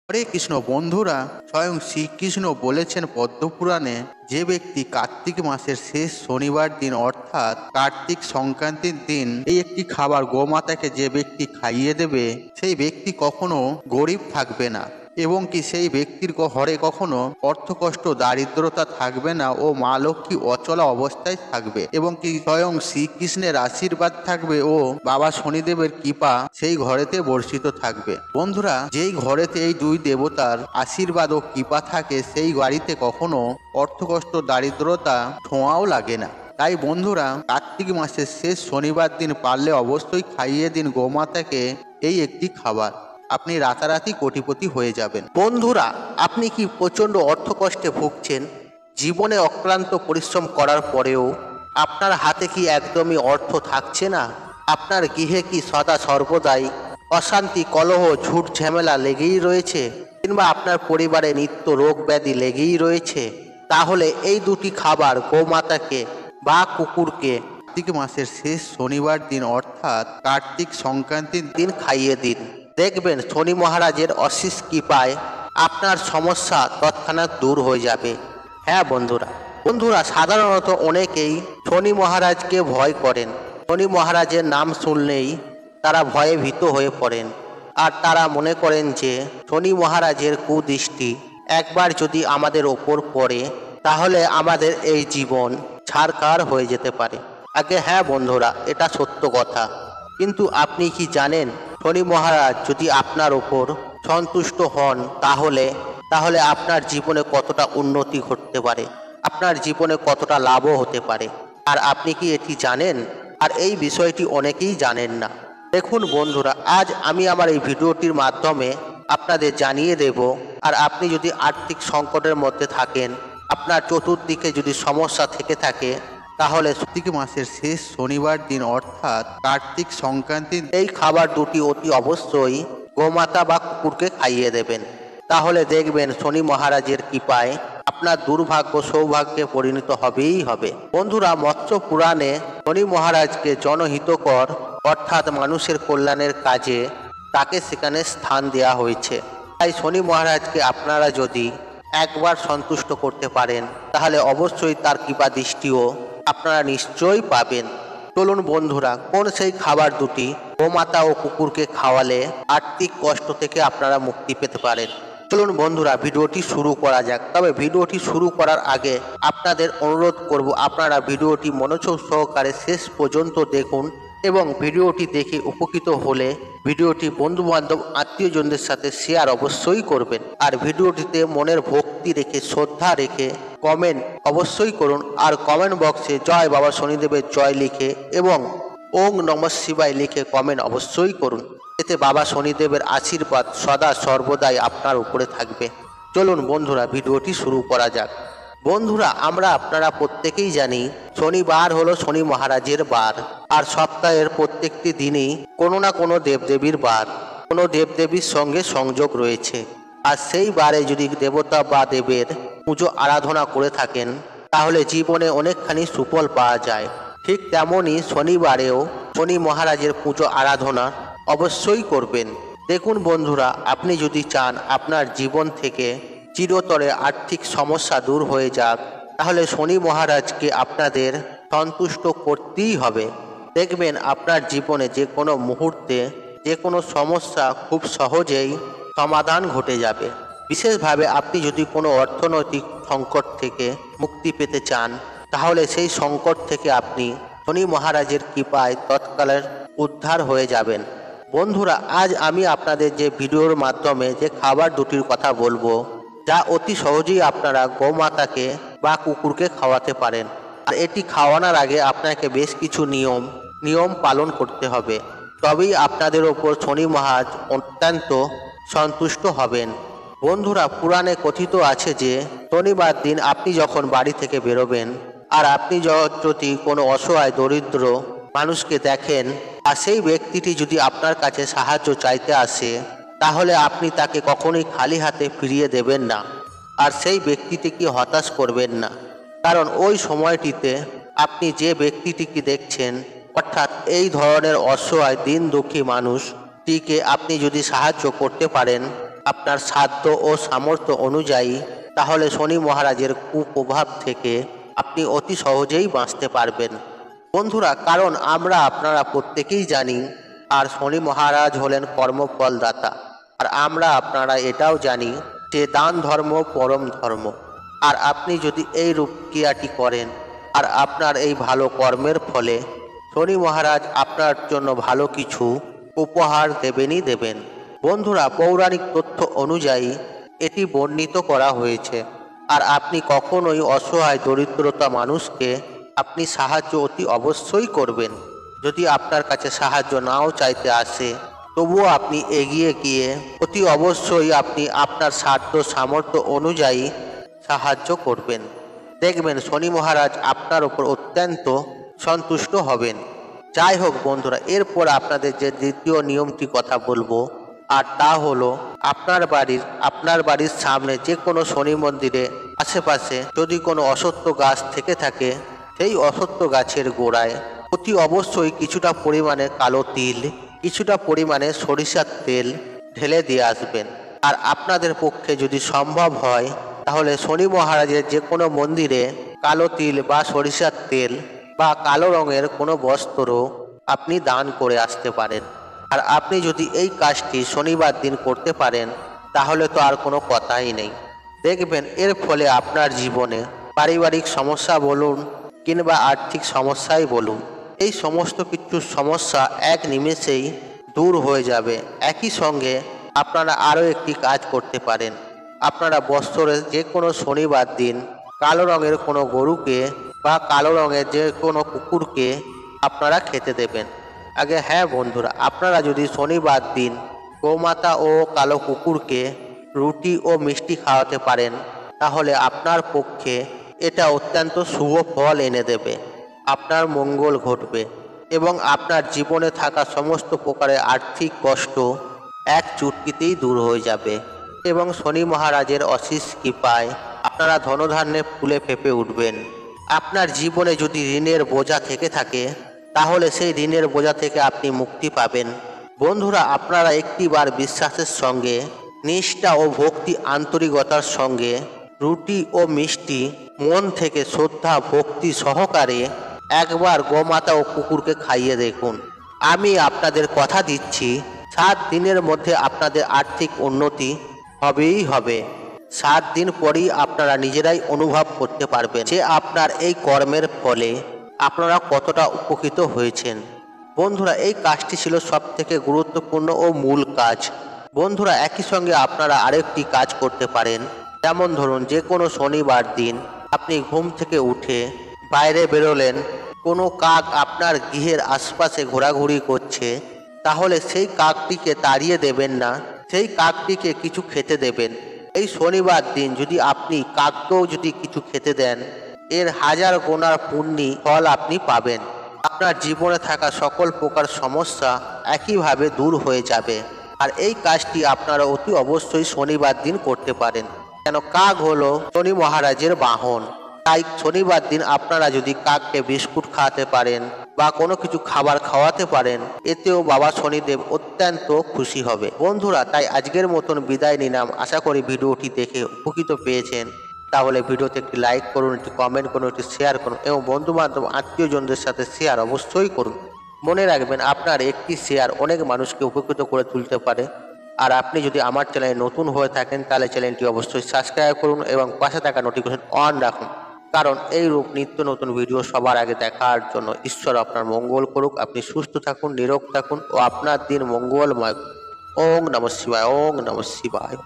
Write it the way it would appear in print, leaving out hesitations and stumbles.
হরে কৃষ্ণ বন্ধুরা, স্বয়ং শ্রীকৃষ্ণ বলেছেন পদ্মপুরাণে, যে ব্যক্তি কার্তিক মাসের শেষ শনিবার দিন অর্থাৎ কার্তিক সংক্রান্তির দিন এই একটি খাবার গোমাতাকে যে ব্যক্তি খাইয়ে দেবে, সেই ব্যক্তি কখনো গরিব থাকবে না এবং কি সেই ব্যক্তির ঘরে কখনো অর্থকষ্ট দারিদ্রতা থাকবে না ও মা লক্ষ্মী অচলা অবস্থায় থাকবে এবং কি স্বয়ং শ্রীকৃষ্ণের আশীর্বাদ থাকবে ও বাবা শনিদেবের কৃপা সেই ঘরেতে বর্ষিত থাকবে। বন্ধুরা, যেই ঘরেতে এই দুই দেবতার আশীর্বাদ ও কৃপা থাকে সেই বাড়িতে কখনো অর্থকষ্ট দারিদ্রতা ছোঁয়াও লাগে না। তাই বন্ধুরা, কার্তিক মাসের শেষ শনিবার দিন পারলে অবশ্যই খাইয়ে দিন গোমাতাকে এই একটি খাবার। আপনি রাতারাতি কোটিপতি হয়ে যাবেন। বন্ধুরা, আপনি কি প্রচণ্ড অর্থকষ্টে ভুগছেন? জীবনে অক্লান্ত পরিশ্রম করার পরেও আপনার হাতে কি একদমই অর্থ থাকছে না? আপনার গৃহে কি সদা সর্বদাই অশান্তি, কলহ, ঝুট ঝামেলা লেগেই রয়েছে? কিংবা আপনার পরিবারে নিত্য রোগ ব্যাধি লেগেই রয়েছে? তাহলে এই দুটি খাবার গোমাতাকে বা কুকুরকে কার্তিক মাসের শেষ শনিবার দিন অর্থাৎ কার্তিক সংক্রান্তির দিন খাইয়ে দিন। দেখবেন শনি মহারাজের অশেষ কৃপায় আপনার সমস্যা তৎক্ষণাৎ দূর হয়ে যাবে। হ্যাঁ বন্ধুরা, সাধারণত অনেকেই শনি মহারাজকে ভয় করেন। শনি মহারাজের নাম শুনলেই তারা ভয়ে ভীত হয়ে পড়েন, আর তারা মনে করেন যে শনি মহারাজের কুদৃষ্টি একবার যদি আমাদের ওপর পড়ে তাহলে আমাদের এই জীবন ছারখার হয়ে যেতে পারে। আগে হ্যাঁ বন্ধুরা, এটা সত্য কথা। কিন্তু আপনি কি জানেন, শনি মহারাজ যদি আপনার ওপর সন্তুষ্ট হন তাহলে আপনার জীবনে কতটা উন্নতি ঘটতে পারে, আপনার জীবনে কতটা লাভও হতে পারে। আর আপনি কি এটি জানেন? আর এই বিষয়টি অনেকেই জানেন না। দেখুন বন্ধুরা, আজ আমি আমার এই ভিডিওটির মাধ্যমে আপনাদের জানিয়ে দেব। আর আপনি যদি আর্থিক সংকটের মধ্যে থাকেন, আপনার চতুর্দিকে যদি সমস্যা থেকে থাকে, তাহলে কার্তিক মাসের শেষ শনিবার দিন অর্থাৎ কার্তিক সংক্রান্তির এই খাবার দুটি অতি অবশ্যই গোমাতা বা কুকুরকে খাইয়ে দেবেন। তাহলে দেখবেন শনি মহারাজের কৃপায় আপনার দুর্ভাগ্য সৌভাগ্যে পরিণত হবেই হবে। বন্ধুরা, মৎস্য পুরাণে শনি মহারাজকে জনহিতকর অর্থাৎ মানুষের কল্যাণের কাজে তাকে সেখানে স্থান দেওয়া হয়েছে। তাই শনি মহারাজকে আপনারা যদি একবার সন্তুষ্ট করতে পারেন তাহলে অবশ্যই তার কৃপা দৃষ্টিও আপনারা নিশ্চয়ই পাবেন। চলুন বন্ধুরা, কোন সেই খাবার দুটি গোমাতা ও কুকুরকে খাওয়ালে আর্থিক কষ্ট থেকে আপনারা মুক্তি পেতে পারেন। চলুন বন্ধুরা, ভিডিওটি শুরু করা যাক। তবে ভিডিওটি শুরু করার আগে আপনাদের অনুরোধ করব, আপনারা ভিডিওটি মনোযোগ সহকারে শেষ পর্যন্ত দেখুন এবং ভিডিওটি দেখে উপকৃত হলে ভিডিওটি বন্ধুবান্ধব আত্মীয়জনদের সাথে শেয়ার অবশ্যই করবেন। আর ভিডিওটিতে মনের ভক্তি রেখে, শ্রদ্ধা রেখে কমেন্ট অবশ্যই করুন। আর কমেন্ট বক্সে জয় বাবা শনিদেবের জয় লিখে এবং ওং নমঃ শিবায় লিখে কমেন্ট অবশ্যই করুন। এতে বাবা শনিদেবের আশীর্বাদ সদা সর্বদাই আপনার উপরে থাকবে। চলুন বন্ধুরা, ভিডিওটি শুরু করা যাক। বন্ধুরা, আপনারা প্রত্যেকেই জানি শনিবার হলো শনি মহারাজের বার। আর সপ্তাহের প্রত্যেকটি দিনই কোনো না কোনো দেবদেবীর বার, কোনো দেবদেবীর সঙ্গে সংযোগ রয়েছে। আর সেই বারে যদি দেবতা বা দেবের পুজো আরাধনা করে থাকেন তাহলে জীবনে অনেকখানি সুফল পাওয়া যায়। ঠিক তেমনই শনিবারেও শনি মহারাজের পুজো আরাধনা অবশ্যই করবেন। দেখুন বন্ধুরা, আপনি যদি চান আপনার জীবন থেকে চিরতরে আর্থিক সমস্যা দূর হয়ে যাক, তাহলে শনি মহারাজকে আপনাদের সন্তুষ্ট করতেই হবে। দেখবেন আপনার জীবনে যে কোনো মুহূর্তে যে কোনো সমস্যা খুব সহজেই সমাধান ঘটে যাবে। বিশেষভাবে আপনি যদি কোনো অর্থনৈতিক সংকট থেকে মুক্তি পেতে চান, তাহলে সেই সংকট থেকে আপনি শনি মহারাজের কৃপায় তৎকালে উদ্ধার হয়ে যাবেন। বন্ধুরা, আজ আমি আপনাদের যে ভিডিওর মাধ্যমে যে খাবার দুটির কথা বলবো, যা অতি সহজেই আপনারা গোমাতাকে বা কুকুরকে খাওয়াতে পারেন। আর এটি খাওয়ানোর আগে আপনাকে বেশ কিছু নিয়ম পালন করতে হবে, তবেই আপনাদের ওপর শনি মহারাজ অত্যন্ত সন্তুষ্ট হবেন। বন্ধুরা, পুরাণে কথিত আছে যে শনিবার দিন আপনি যখন বাড়ি থেকে বেরোবেন আর আপনি যদি কোনো অসহায় দরিদ্র মানুষকে দেখেন আর সেই ব্যক্তিটি যদি আপনার কাছে সাহায্য চাইতে আসে, তাহলে আপনি তাকে কখনোই খালি হাতে ফিরিয়ে দেবেন না। আর সেই ব্যক্তিটিকে হতাশ করবেন না, কারণ ওই সময়টিতে আপনি যে ব্যক্তিটিকে দেখছেন, অর্থাৎ এই ধরনের অসহায় দিন দুঃখী মানুষটিকে আপনি যদি সাহায্য করতে পারেন, আপনার সাধ্য ও সামর্থ্য অনুযায়ী, তাহলে শনি মহারাজের কুপ্রভাব থেকে আপনি অতি সহজেই বাঁচতে পারবেন বন্ধুরা। কারণ আপনারা প্রত্যেকেই জানি আর শনি মহারাজ হলেন কর্মফলদাতা। আর আপনারা এটাও জানি যে দান ধর্ম পরম ধর্ম। আর আপনি যদি এই রূপ ক্রিয়াটি করেন আর আপনার এই ভালো কর্মের ফলে শনি মহারাজ আপনার জন্য ভালো কিছু উপহার দেবেনই দেবেন বন্ধুরা। পৌরাণিক তথ্য অনুযায়ী এটি বর্ণিত করা হয়েছে। আর আপনি কখনোই অসহায় দরিদ্রতা মানুষকে আপনি সাহায্য অতি অবশ্যই করবেন। যদি আপনার কাছে সাহায্য নাও চাইতে আসে, তবুও আপনি এগিয়ে গিয়ে অতি অবশ্যই আপনি আপনার সাধ্য সামর্থ্য অনুযায়ী সাহায্য করবেন। দেখবেন শনি মহারাজ আপনার উপর অত্যন্ত সন্তুষ্ট হবেন। যাই হোক বন্ধুরা, এরপর আপনাদের যে দ্বিতীয় নিয়মটি কথা বলবো, আর তা হলো আপনার বাড়ির সামনে যে কোনো শনি মন্দিরে আশেপাশে যদি কোনো অশ্বত্থ গাছ থেকে থাকে, সেই অশ্বত্থ গাছের গোড়ায় অতি অবশ্যই কিছুটা পরিমাণে কালো তিল, কিছুটা পরিমাণে সরিষার তেল ঢেলে দিয়ে আসবেন। আর আপনাদের পক্ষে যদি সম্ভব হয়, তাহলে শনি মহারাজের যে কোনো মন্দিরে কালো তিল বা সরিষার তেল বা কালো রঙের কোনো বস্ত্র আপনি দান করে আসতে পারেন। আর আপনি যদি এই কাজটি শনিবার দিন করতে পারেন, তাহলে তো আর কোনো কথাই নেই। দেখবেন এর ফলে আপনার জীবনে পারিবারিক সমস্যা বলুন কিংবা আর্থিক সমস্যাই বলুন, এই সমস্ত কিছু সমস্যা এক নিমেষেই দূর হয়ে যাবে। একই সঙ্গে আপনারা আরও একটি কাজ করতে পারেন। আপনারা বৎসরের যে কোনো শনিবার দিন কালো রঙের কোনো গরুকে বা কালো রঙের যে কোনো কুকুরকে আপনারা খেতে দেবেন। আগে হ্যাঁ বন্ধুরা, আপনারা যদি শনিবার দিন গোমাতা ও কালো কুকুরকে রুটি ও মিষ্টি খাওয়াতে পারেন, তাহলে আপনার পক্ষে এটা অত্যন্ত শুভ ফল এনে দেবে। আপনার মঙ্গল ঘটবে এবং আপনার জীবনে থাকা সমস্ত প্রকারের আর্থিক কষ্ট এক চুটকিতেই দূর হয়ে যাবে। এবং শনি মহারাজের অশেষ কৃপায় আপনারা ধনধান্যে ফুলে ফেঁপে উঠবেন। আপনার জীবনে যদি ঋণের বোঝা থেকে থাকে, তাহলে সেই ঋণের বোঝা থেকে আপনি মুক্তি পাবেন বন্ধুরা। আপনারা একটিবার বিশ্বাসের সঙ্গে, নিষ্ঠা ও ভক্তি আন্তরিকতার সঙ্গে রুটি ও মিষ্টি মন থেকে শ্রদ্ধা ভক্তি সহকারে একবার গোমাতা ও কুকুরকে খাইয়ে দেখুন। আমি আপনাদের কথা দিচ্ছি, 7 দিনের মধ্যে আপনাদের আর্থিক উন্নতি হবেই হবে। 7 দিন পরেই আপনারা নিজেরাই অনুভব করতে পারবেন যে আপনার এই কর্মের ফলে আপনারা কতটা উপকৃত হয়েছেন বন্ধুরা। এই কাজটি ছিল সবথেকে গুরুত্বপূর্ণ ও মূল কাজ বন্ধুরা। একই সঙ্গে আপনারা আরেকটি কাজ করতে পারেন। যেমন ধরুন, যে কোনো শনিবার দিন আপনি ঘুম থেকে উঠে বাইরে বেরোলেন, কোনো কাক আপনার গৃহের আশপাশে ঘোরাঘুরি করছে, তাহলে সেই কাকটিকে তাড়িয়ে দেবেন না, সেই কাকটিকে কিছু খেতে দেবেন। এই শনিবার দিন যদি আপনি কাককেও যদি কিছু খেতে দেন, এর 1000 গুণার পুণ্যি ফল আপনি পাবেন। আপনার জীবনে থাকা সকল প্রকার সমস্যা একইভাবে দূর হয়ে যাবে। আর এই কাজটি আপনারা অতি অবশ্যই শনিবার দিন করতে পারেন, কেন কাক হলো শনি মহারাজের বাহন। তাই শনিবার দিন আপনারা যদি কাককে বিস্কুট খাওয়াতে পারেন বা কোনো কিছু খাবার খাওয়াতে পারেন, এতেও বাবা শনিদেব অত্যন্ত খুশি হবে বন্ধুরা। তাই আজকের মতন বিদায় নিলাম। আশা করি ভিডিওটি দেখে উপকৃত পেয়েছেন। তাহলে ভিডিওতে একটি লাইক করুন, একটি কমেন্ট করুন, একটি শেয়ার করুন এবং বন্ধু বান্ধব আত্মীয়জনদের সাথে শেয়ার অবশ্যই করুন। মনে রাখবেন, আপনার একটি শেয়ার অনেক মানুষকে উপকৃত করে তুলতে পারে। আর আপনি যদি আমার চ্যানেলে নতুন হয়ে থাকেন, তাহলে চ্যানেলটি অবশ্যই সাবস্ক্রাইব করুন এবং পাশে থাকা নোটিফিকেশন অন রাখুন, কারণ এই রূপ নিত্য নতুন ভিডিও সবার আগে দেখার জন্য। ঈশ্বর আপনার মঙ্গল করুক। আপনি সুস্থ থাকুন, নিরোগ থাকুন ও আপনার দিন মঙ্গলময়। ওং নমঃ শিবায়, ওং নমঃ শিবায়।